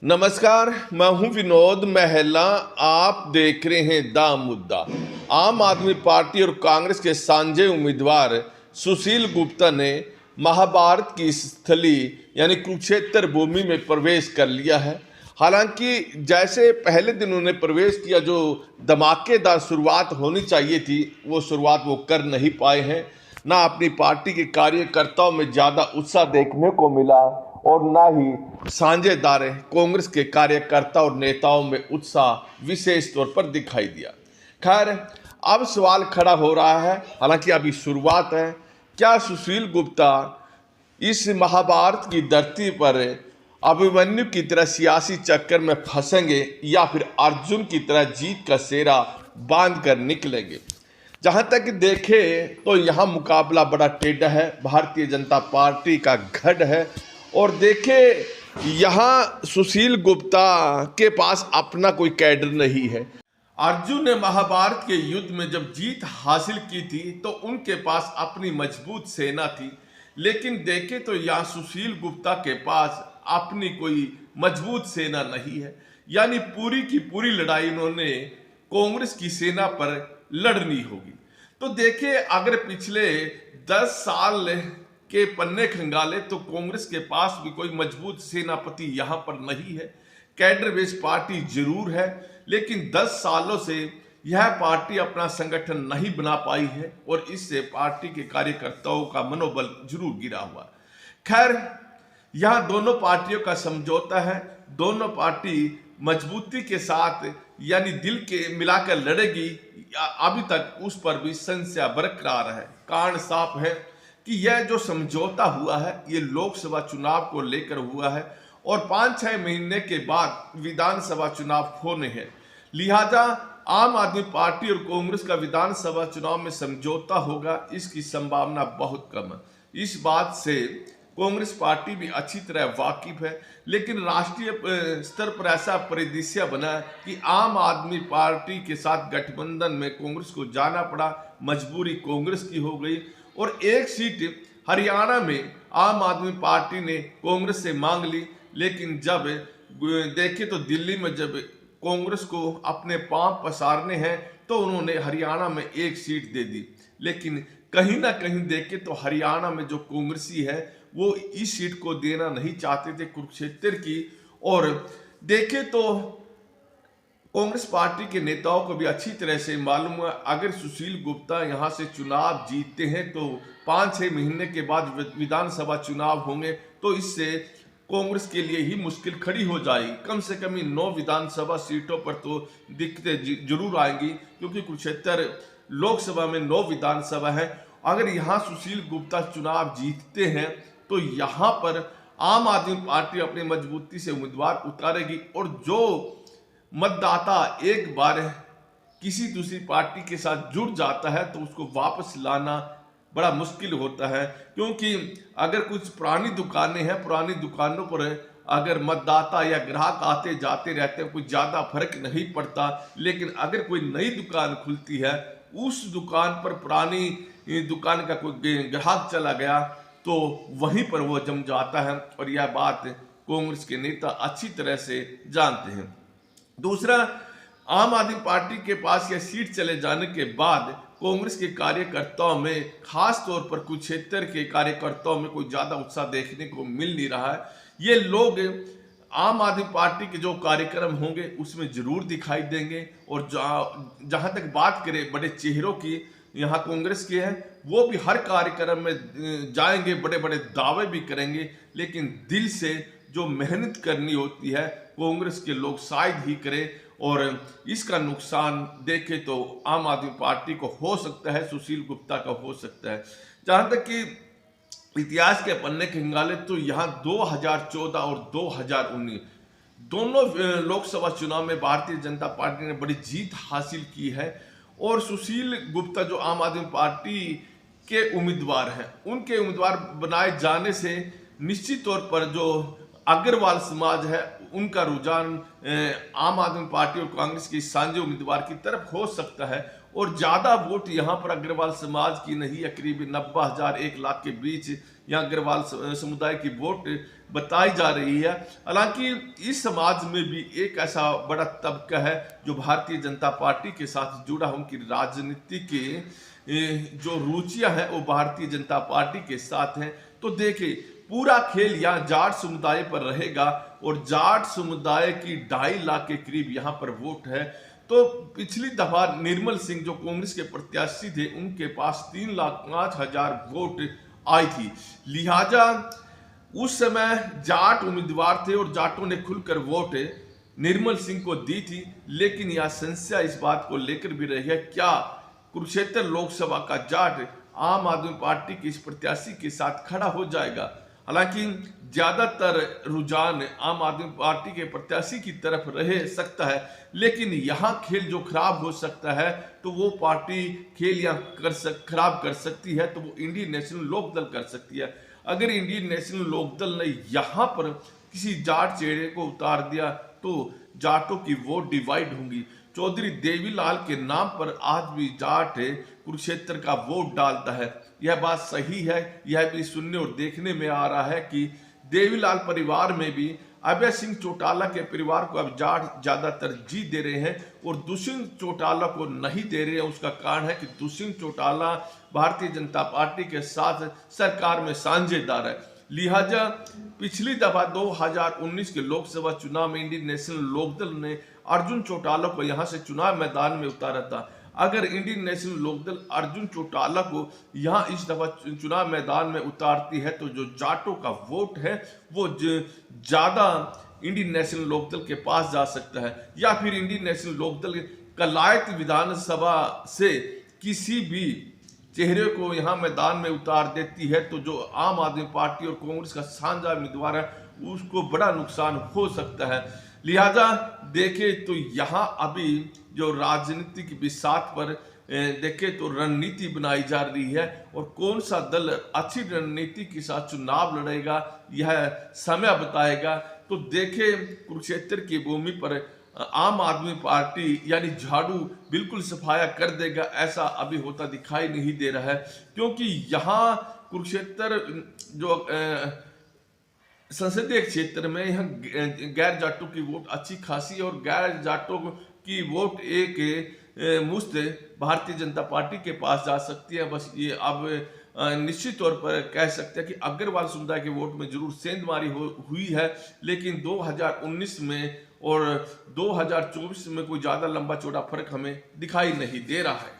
नमस्कार, मैं हूं विनोद महला। आप देख रहे हैं दा मुद्दा। आम आदमी पार्टी और कांग्रेस के सांझे उम्मीदवार सुशील गुप्ता ने महाभारत की स्थली यानी कुरुक्षेत्र भूमि में प्रवेश कर लिया है। हालांकि जैसे पहले दिन उन्होंने प्रवेश किया, जो धमाकेदार शुरुआत होनी चाहिए थी, वो शुरुआत वो कर नहीं पाए हैं। ना अपनी पार्टी के कार्यकर्ताओं में ज़्यादा उत्साह देखने को मिला और ना ही साझेदार कांग्रेस के कार्यकर्ता और नेताओं में उत्साह विशेष तौर पर दिखाई दिया। खैर, अब सवाल खड़ा हो रहा है, हालांकि अभी शुरुआत है, क्या सुशील गुप्ता इस महाभारत की धरती पर अभिमन्यु की तरह सियासी चक्कर में फंसेंगे या फिर अर्जुन की तरह जीत का सेहरा बांध कर निकलेंगे? जहां तक देखे तो यहाँ मुकाबला बड़ा टेढ़ा है। भारतीय जनता पार्टी का गढ़ है और देखे यहाँ सुशील गुप्ता के पास अपना कोई कैडर नहीं है। अर्जुन ने महाभारत के युद्ध में जब जीत हासिल की थी तो उनके पास अपनी मजबूत सेना थी, लेकिन देखे तो यहाँ सुशील गुप्ता के पास अपनी कोई मजबूत सेना नहीं है। यानी पूरी की पूरी लड़ाई उन्होंने कांग्रेस की सेना पर लड़नी होगी। तो देखिए, अगर पिछले 10 साल के पन्ने खंगाले तो कांग्रेस के पास भी कोई मजबूत सेनापति यहाँ पर नहीं है। कैडर बेस पार्टी जरूर है, लेकिन 10 सालों से यह पार्टी अपना संगठन नहीं बना पाई है और इससे पार्टी के कार्यकर्ताओं का मनोबल जरूर गिरा हुआ। खैर, यहाँ दोनों पार्टियों का समझौता है। दोनों पार्टी मजबूती के साथ यानी दिल के मिलाकर लड़ेगी। अभी तक उस पर भी संशय बरकरार है। कारण साफ है कि यह जो समझौता हुआ है ये लोकसभा चुनाव को लेकर हुआ है और 5-6 महीने के बाद विधानसभा चुनाव होने हैं। लिहाजा आम आदमी पार्टी और कांग्रेस का विधानसभा चुनाव में समझौता होगा, इसकी संभावना बहुत कम है। इस बात से कांग्रेस पार्टी भी अच्छी तरह वाकिफ है, लेकिन राष्ट्रीय स्तर पर ऐसा परिदृश्य बना है कि आम आदमी पार्टी के साथ गठबंधन में कांग्रेस को जाना पड़ा। मजबूरी कांग्रेस की हो गई और एक सीट हरियाणा में आम आदमी पार्टी ने कांग्रेस से मांग ली, लेकिन जब देखे तो दिल्ली में जब कांग्रेस को अपने पांव पसारने हैं तो उन्होंने हरियाणा में एक सीट दे दी। लेकिन कहीं ना कहीं देखे तो हरियाणा में जो कांग्रेसी है वो इस सीट को देना नहीं चाहते थे, कुरुक्षेत्र की। और देखे तो कांग्रेस पार्टी के नेताओं को भी अच्छी तरह से मालूम है, अगर सुशील गुप्ता यहां से चुनाव जीतते हैं तो 5-6 महीने के बाद विधानसभा चुनाव होंगे, तो इससे कांग्रेस के लिए ही मुश्किल खड़ी हो जाएगी। कम से कम 9 विधानसभा सीटों पर तो दिक्कतें जरूर आएंगी, क्योंकि कुरुक्षेत्र लोकसभा में 9 विधानसभा है। अगर यहाँ सुशील गुप्ता चुनाव जीतते हैं तो यहाँ पर आम आदमी पार्टी अपनी मजबूती से उम्मीदवार उतारेगी और जो मतदाता एक बार किसी दूसरी पार्टी के साथ जुड़ जाता है तो उसको वापस लाना बड़ा मुश्किल होता है। क्योंकि अगर कुछ पुरानी दुकानें हैं, पुरानी दुकानों पर अगर मतदाता या ग्राहक आते जाते रहते हैं, कुछ ज़्यादा फर्क नहीं पड़ता। लेकिन अगर कोई नई दुकान खुलती है, उस दुकान पर पुरानी दुकान का कोई ग्राहक चला गया तो वहीं पर वो जम जाता है और यह बात कांग्रेस के नेता अच्छी तरह से जानते हैं। दूसरा, आम आदमी पार्टी के पास यह सीट चले जाने के बाद कांग्रेस के कार्यकर्ताओं में, खास तौर पर कुरुक्षेत्र के कार्यकर्ताओं में कोई ज्यादा उत्साह देखने को मिल नहीं रहा है। ये लोग आम आदमी पार्टी के जो कार्यक्रम होंगे उसमें जरूर दिखाई देंगे और जहां तक बात करें बड़े चेहरों की, यहाँ कांग्रेस के हैं, वो भी हर कार्यक्रम में जाएंगे, बड़े बड़े दावे भी करेंगे, लेकिन दिल से जो मेहनत करनी होती है कांग्रेस के लोग शायद ही करें और इसका नुकसान देखे तो आम आदमी पार्टी को हो सकता है, सुशील गुप्ता का हो सकता है। जहां तक कि इतिहास के पन्ने खंगाले तो यहाँ 2014 और 2019 दोनों लोकसभा चुनाव में भारतीय जनता पार्टी ने बड़ी जीत हासिल की है और सुशील गुप्ता जो आम आदमी पार्टी के उम्मीदवार हैं, उनके उम्मीदवार बनाए जाने से निश्चित तौर पर जो अग्रवाल समाज है उनका रुझान आम आदमी पार्टी और कांग्रेस की साझे उम्मीदवार की तरफ हो सकता है और ज्यादा वोट यहाँ पर अग्रवाल समाज की नहीं है, करीब 90,000 1 लाख के बीच यहाँ अग्रवाल समुदाय की वोट बताई जा रही है। हालांकि इस समाज में भी एक ऐसा बड़ा तबका है जो भारतीय जनता पार्टी के साथ जुड़ा, उनकी राजनीति के जो रुचियां हैं वो भारतीय जनता पार्टी के साथ हैं। तो देखिए, पूरा खेल यहाँ जाट समुदाय पर रहेगा और जाट समुदाय की 2.5 लाख के करीब यहाँ पर वोट है। तो पिछली दफा निर्मल सिंह जो कांग्रेस के प्रत्याशी थे, उनके पास 3,05,000 वोट आई थी। लिहाजा उस समय जाट उम्मीदवार थे और जाटों ने खुलकर वोट निर्मल सिंह को दी थी। लेकिन यह संशय इस बात को लेकर भी रही है, क्या कुरुक्षेत्र लोकसभा का जाट आम आदमी पार्टी के इस प्रत्याशी के साथ खड़ा हो जाएगा। हालांकि ज्यादातर रुझान आम आदमी पार्टी के प्रत्याशी की तरफ रह सकता है, लेकिन यहाँ खेल जो खराब हो सकता है तो वो पार्टी खेल यहाँ खराब कर सकती है, तो वो इंडियन नेशनल लोकदल कर सकती है। अगर इंडियन नेशनल लोकदल ने यहाँ पर किसी जाट चेहरे को उतार दिया तो जाटों की वोट डिवाइड होंगी। चौधरी देवीलाल के नाम पर आज भी जाट कुरुक्षेत्र का वोट डालता है। यह बात सही है। यह भी सुनने और देखने में आ रहा है कि देवीलाल परिवार में भी अभय सिंह चौटाला के परिवार को अब जाट ज्यादा तरजीह दे रहे हैं और दुष्यंत चौटाला को नहीं दे रहे हैं। उसका कारण है कि दुष्यंत चौटाला भारतीय जनता पार्टी के साथ सरकार में साझेदार है। लिहाजा पिछली दफा 2019 के लोकसभा चुनाव में इंडियन नेशनल लोकदल ने अर्जुन चौटाला को यहां से चुनाव मैदान में उतारा था। अगर इंडियन नेशनल लोकदल अर्जुन चौटाला को यहां इस दफा चुनाव मैदान में उतारती है तो जो जाटों का वोट है वो ज्यादा इंडियन नेशनल लोकदल के पास जा सकता है, या फिर इंडियन नेशनल लोकदल कलायत विधानसभा से किसी भी चेहरे को यहां मैदान में उतार देती है तो जो आम आदमी पार्टी और कांग्रेस का साझा उम्मीदवार है उसको बड़ा नुकसान हो सकता है। लिहाजा देखें तो यहाँ अभी जो राजनीतिक बिसात पर देखें तो रणनीति बनाई जा रही है और कौन सा दल अच्छी रणनीति के साथ चुनाव लड़ेगा यह समय बताएगा। तो देखें, कुरुक्षेत्र की भूमि पर आम आदमी पार्टी यानी झाड़ू बिल्कुल सफाया कर देगा, ऐसा अभी होता दिखाई नहीं दे रहा है, क्योंकि यहाँ कुरुक्षेत्र जो संसदीय क्षेत्र में यहाँ गैर जाटों की वोट अच्छी खासी और गैर जाटों की वोट एक मुश्त भारतीय जनता पार्टी के पास जा सकती है। बस ये अब निश्चित तौर पर कह सकते हैं कि अग्रवाल समुदाय के वोट में जरूर सेंधमारी हुई है, लेकिन 2019 में और 2024 में कोई ज्यादा लंबा चौड़ा फर्क हमें दिखाई नहीं दे रहा है।